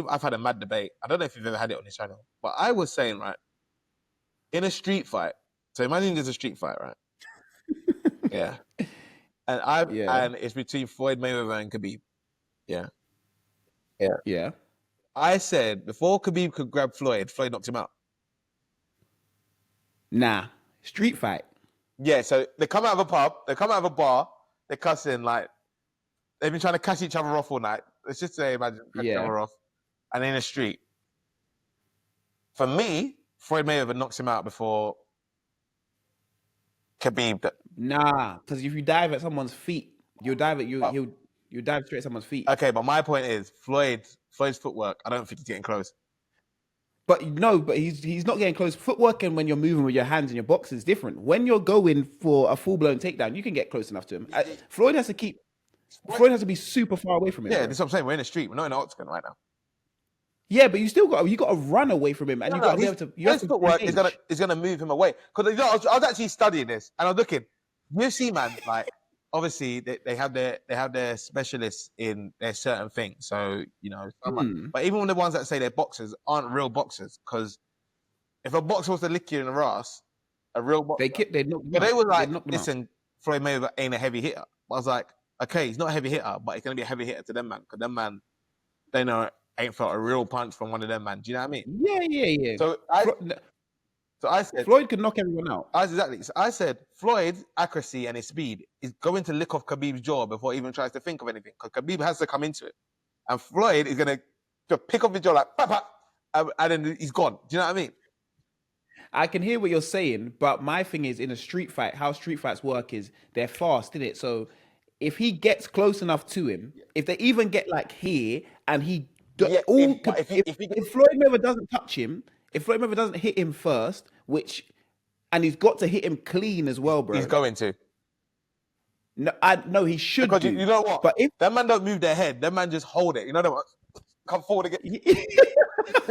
I've had a mad debate. I don't know if you've ever had it on this channel, but I was saying, right, in a street fight. So imagine there's a street fight, right? Yeah. And it's between Floyd Mayweather and Khabib. Yeah. I said before Khabib could grab Floyd knocked him out. Nah, street fight. Yeah, so they come out of a pub, they come out of a bar, they're cussing, like, they've been trying to catch each other off all night. Let's just say, imagine, catch each other off. And in the street. For me, Floyd Mayweather knocks him out before Khabib. Nah, because if you dive at someone's feet, you'll dive straight at someone's feet. Okay, but my point is, Floyd's footwork, I don't think he's getting close. But he's not getting close. Footwork and when you're moving with your hands in your box is different. When you're going for a full-blown takedown, you can get close enough to him. Floyd has to be super far away from him. Yeah, that's what I'm saying. We're in the street. We're not in the octagon right now. Yeah, but you got to run away from him, and you got to be able to. His footwork is gonna move him away. Because I was actually studying this, and I was looking. UFC, man, like obviously they have their specialists in their certain things. So but even the ones that say they're boxers aren't real boxers. Because if a boxer was to lick you in the ass, a real boxer, they were like, listen, Floyd Mayweather ain't a heavy hitter. I was like, okay, he's not a heavy hitter, but he's gonna be a heavy hitter to them, man. Because them man, they know. Ain't felt a real punch from one of them, man. Do you know what I mean? Yeah. So I said Floyd could knock everyone out. Exactly. So I said Floyd's accuracy and his speed is going to lick off Khabib's jaw before he even tries to think of anything. Because Khabib has to come into it, and Floyd is gonna just pick off his jaw like papa, and then he's gone. Do you know what I mean? I can hear what you're saying, but my thing is in a street fight, how street fights work is they're fast, isn't it? So if he gets close enough to him, if they even get like here and he. If Floyd Mayweather doesn't touch him, if Floyd Mayweather doesn't hit him first, and he's got to hit him clean as well, bro. He's going to. No, he should. Because you know what? But if that man don't move their head, that man just hold it. You know what? Come forward again.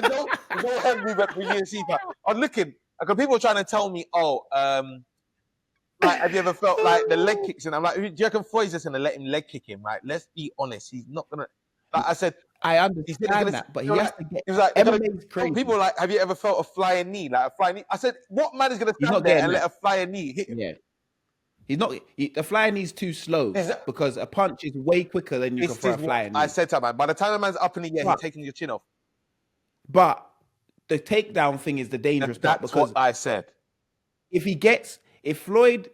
no head movement for UFC. I'm looking. Because people are trying to tell me, like, have you ever felt like the leg kicks? And I'm like, do you reckon Floyd's just gonna let him leg kick him? Like, let's be honest. He's not gonna. Like I said. I understand that, but he has to get. He was like, MMA's crazy. People are like, have you ever felt a flying knee? Like a flying knee? I said, what man is going to stand there and let a flying knee hit him? Yeah. He's not. The flying knee's too slow because a punch is way quicker than you can throw a flying knee. I said to him, man, by the time a man's up in the air, he's taking your chin off. But the takedown thing is the dangerous part. That's what I said. If Floyd,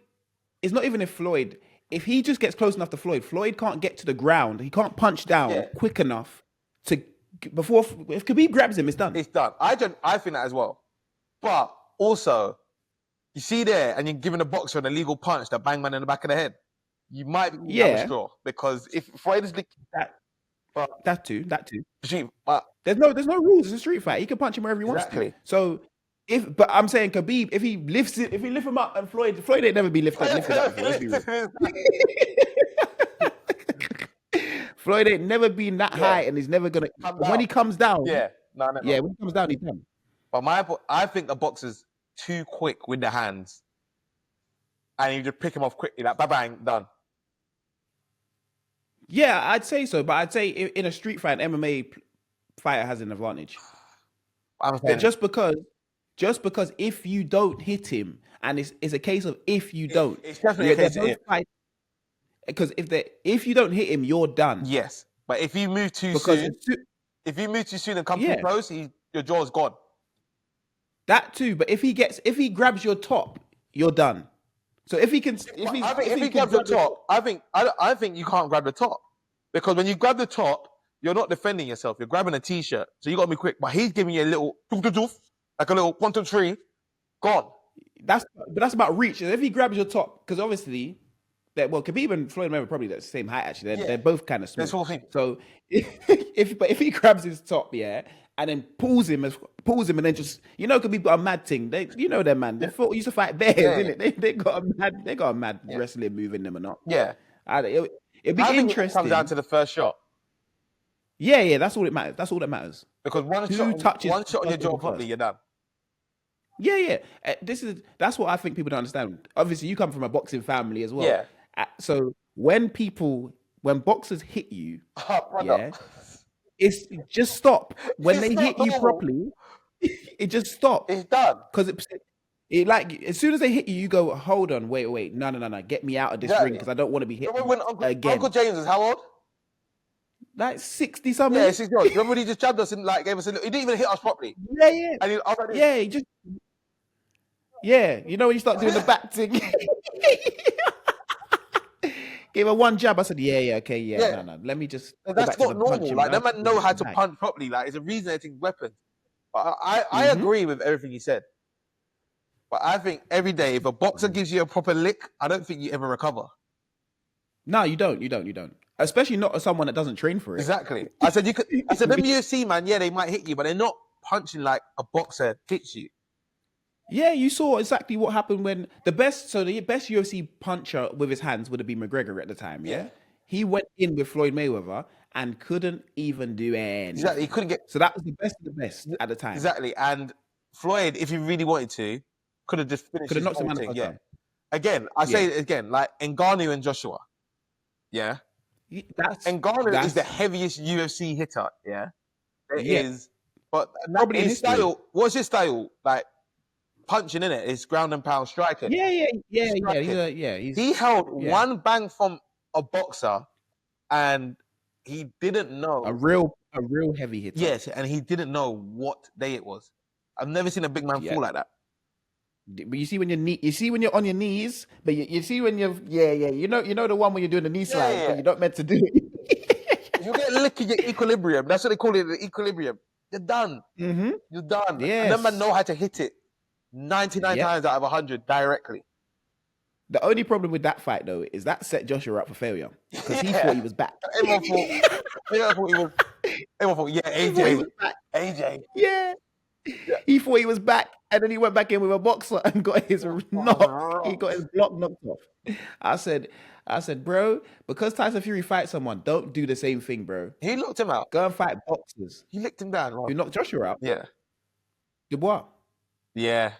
it's not even if Floyd, if he just gets close enough to Floyd can't get to the ground. He can't punch down quick enough. If Khabib grabs him, it's done. It's done. I think that as well. But also, you see there, and you're giving a boxer an illegal punch that bang man in the back of the head. You might be a straw because if Floyd is that too. But there's no rules. It's a street fight. He can punch him wherever he wants to. So but I'm saying Khabib, if he lift him up, and Floyd ain't never been lifted up before. Floyd ain't never been that high, and he's never gonna. When he comes down, when he comes down, he's done. But I think the boxer's too quick with the hands, and you just pick him off quickly, like bang, done. Yeah, I'd say so, but I'd say in a street fight, an MMA fighter has an advantage. Just because if you don't hit him, and it's a case of if you don't, it's definitely a case of if. Because if you don't hit him, you're done. Yes, but if you move too soon, and come too close, your jaw's gone. That too, but if he grabs your top, you're done. So if he grabs your top, I think you can't grab the top, because when you grab the top, you're not defending yourself. You're grabbing a t-shirt, so you got to be quick. But he's giving you a little like a little 1, 2, 3, gone. That's about reach. If he grabs your top, because obviously. Khabib and Floyd Mayweather probably the same height actually. They're both kind of small. So if he grabs his top, and then pulls him and then just Khabib got a mad thing. They're man. They used to fight bears, innit? They got a mad wrestling move in them or not. Yeah. It'd be interesting. It comes down to the first shot. Yeah, that's all it matters. That's all that matters. Because one shot on your jaw properly, you're done. Yeah. That's what I think people don't understand. Obviously, you come from a boxing family as well. Yeah. So when boxers hit you, It's just stop when It's they not hit you normal. properly. It just stops. It's done. Because it like as soon as they hit you, you go, hold on, wait, no, get me out of this ring because I don't want to be hit Remember when again. Uncle James was how old? Like 60 something. Yeah, 60 old. Remember when he just jabbed us and like gave us a little, he didn't even hit us properly. Yeah. And I was like, Yeah, he just you know when you start doing the back thing. Gave her one jab. I said, no. Let me just. That's not normal. Like, them men know how to punch properly. Like, it's a reason they take weapons. But I agree with everything you said. But I think every day, if a boxer gives you a proper lick, I don't think you ever recover. No, you don't. Especially not as someone that doesn't train for it. Exactly. I said, them UFC, man, they might hit you, but they're not punching like a boxer hits you. Yeah, you saw exactly what happened when the best UFC puncher with his hands would have been McGregor at the time. Yeah. He went in with Floyd Mayweather and couldn't even do anything. Exactly, he couldn't get. So that was the best of the best at the time. Exactly, and Floyd, if he really wanted to, could have just finished. Could have knocked him out. Yeah. Again, I say it again, like Ngannou and Joshua. Yeah. Ngannou is the heaviest UFC hitter. Yeah. It is, but probably his style. What's his style like? Punching in it, it's ground and pound striking. Yeah. He held one bang from a boxer, and he didn't know a real heavy hitter. Yes, and he didn't know what day it was. I've never seen a big man fall like that. But you see when you're on your knees, but you see when you're you know the one when you're doing the knee slide, but you're not meant to do it. You get a lick in your equilibrium. That's what they call it, the equilibrium. You're done. Mm-hmm. You're done. Yes. And them man know how to hit it 99 times out of 100 directly. The only problem with that fight, though, is that set Joshua up for failure because he thought he was back. Everyone thought, AJ. Yeah. He thought he was back, and then he went back in with a boxer and got his knock. He got his block knocked off. I said, bro, because Tyson Fury fights someone, don't do the same thing, bro. He knocked him out. Go and fight boxers. He licked him down. Right? You knocked Joshua out? Yeah. Dubois? Yeah.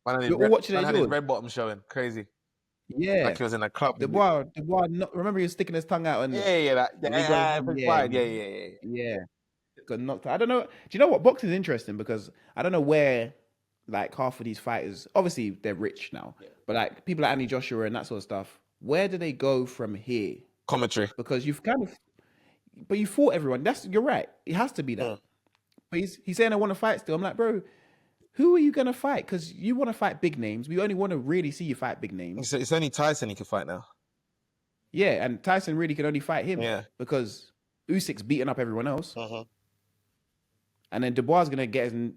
You're all watching it. His red bottom showing. Crazy. Yeah. Like he was in a club. Dubois, remember he was sticking his tongue out and Yeah. Got knocked out. I don't know. Do you know what? Boxing is interesting because I don't know where like half of these fighters, obviously they're rich now, but like people like Anthony Joshua and that sort of stuff, where do they go from here? Commentary. Because you fought everyone. You're right. It has to be that. But he's saying I want to fight still. I'm like, bro, who are you gonna fight? Because you want to fight big names. We only want to really see you fight big names. It's only Tyson he can fight now. Yeah, and Tyson really can only fight him. Yeah. Because Usyk's beating up everyone else. And then Dubois is gonna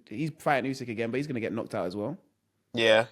he's fighting Usyk again, but he's gonna get knocked out as well. Yeah.